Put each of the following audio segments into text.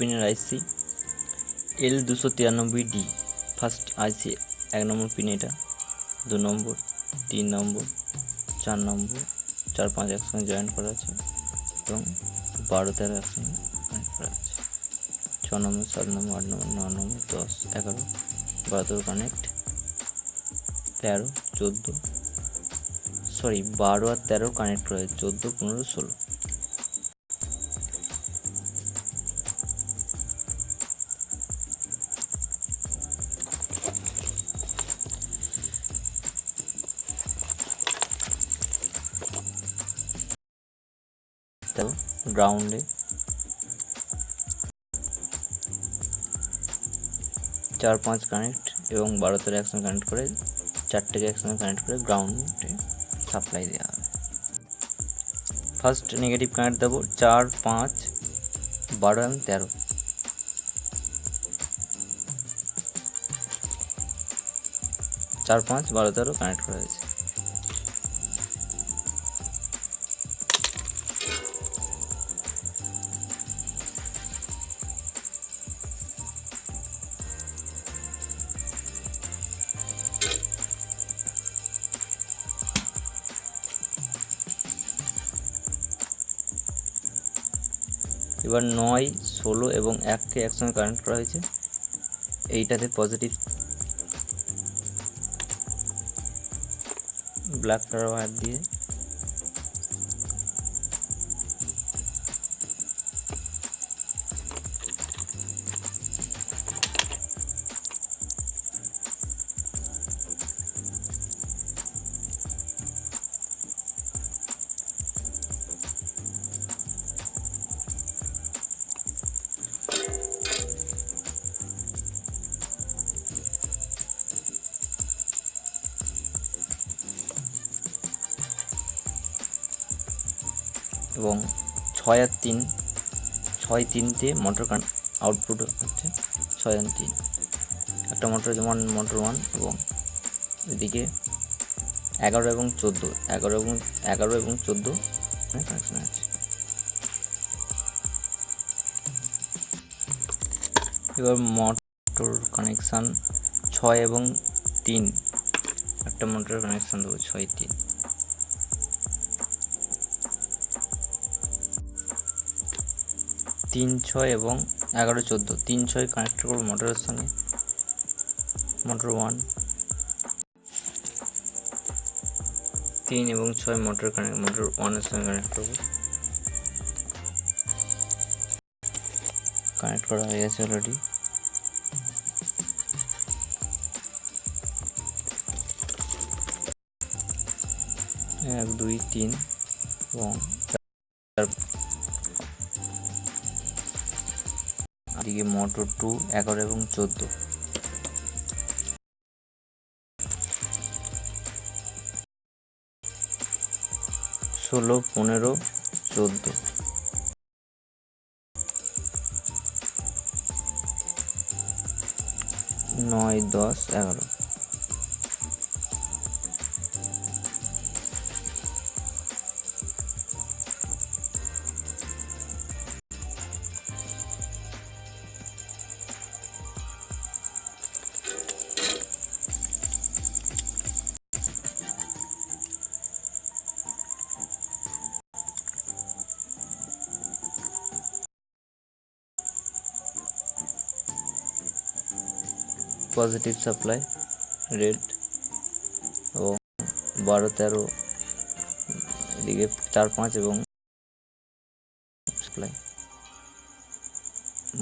পিনের আইসি L293D first আইসি 1 নম্বর pin, এটা 2 নম্বর, 3 নম্বর, 4 নম্বর, 4, 5 একসঙ্গে জয়েন করা আছে এবং 12, 13 একসঙ্গে কানেক্ট করা আছে। 6 নম্বর, 7 নম্বর, 8 নম্বর, 9 নম্বর, 10, 11, 12 কানেক্ট, 13, 14, 12 আর 13 কানেক্ট করা আছে, 14, 15, 16। গ্রাউন্ডে 4, 5 কানেক্ট এবং 12, 13 একসঙ্গে কানেক্ট করে, 4টেকে একসঙ্গে কানেক্ট করে গ্রাউন্ডে সাপ্লাই দেওয়া হবে। ফার্স্ট নেগেটিভ কানেক্ট দেবো 4, 5, 12 এবং 13। চার, 5, 12, 13 কানেক্ট করা হয়েছে। এবার 9, 16 এবং 1কে একসঙ্গে কানেক্ট করা হয়েছে। এইটাতে পজিটিভ ব্ল্যাক কালার ওয়্যার দিয়ে এবং 6 আর 3, 6, 3তে মোটর আউটপুট হচ্ছে 6 আর 3, একটা মোটর যেমন মোটর 1 এবং এদিকে 11 এবং 14, 11 এবং 14 কানেকশন আছে। এবার মোটর কানেকশান 6 এবং 3, একটা মোটর কানেকশান দেবো 6, 3। 3, 6 এবং 11, 14, 3, 6 কানেক্ট করবো মোটরের সঙ্গে, মোটর 1। 3 এবং 6 মোটর 1-এর সঙ্গে কানেক্ট করবো। কানেক্ট করা হয়ে গেছে অলরেডি। এক, 2, 3 এবং এদিকে মোটর 2, 11 এবং 14। 16, 15, 14, 9, 10, 11। পজিটিভ সাপ্লাই রেড এবং 12, 13 এদিকে 4, 5 এবং সাপ্লাই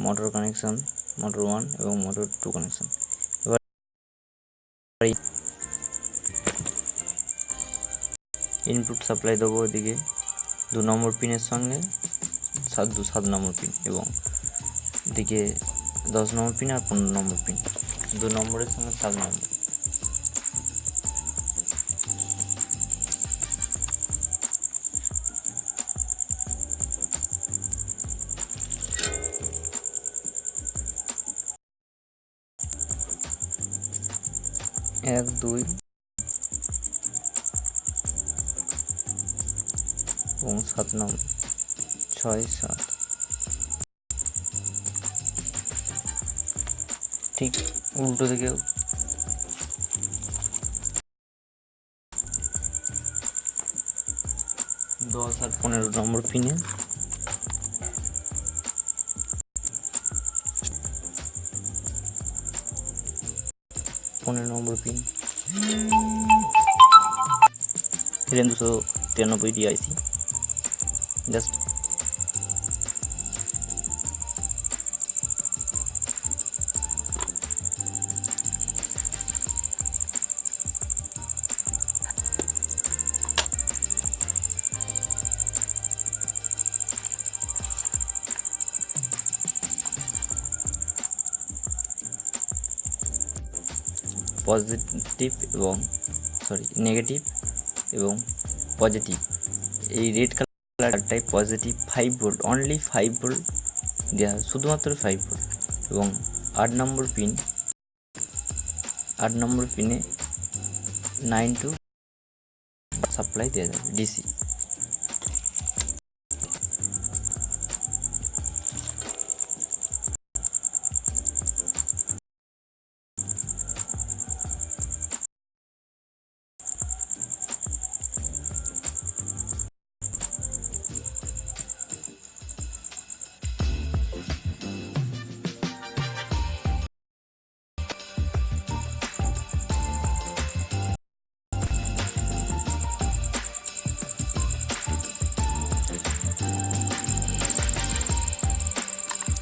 মোটর কানেকশন, মোটর 1 এবং মোটর 2 কানেকশন। এবার ইনপুট সাপ্লাই দেবো এদিকে 2 নম্বর পিনের সঙ্গে 7 নম্বর পিন এবং এদিকে 10 নম্বর পিন আর 15 নম্বর পিন, 2 নম্বরের সঙ্গে 7 নম্বর। 1 2 এবং 7 নম্বর 6 7। ঠিক উল্টো দিকেও 10 আর 15 নম্বর পিনে 15 নম্বর পিন হিরেন 293 ডিআইসি জাস্ট পজিটিভ এবং নেগেটিভ এবং পজিটিভ। এই রেড কালারটাই পজিটিভ 5 ভোল্ট, অনলি 5 ভোল্ট দেওয়া হয়, শুধুমাত্র 5 ভোল্ট। এবং 8 নম্বর পিনে 9 টু সাপ্লাই দেওয়া যাবে ডিসি।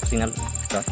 Signal start.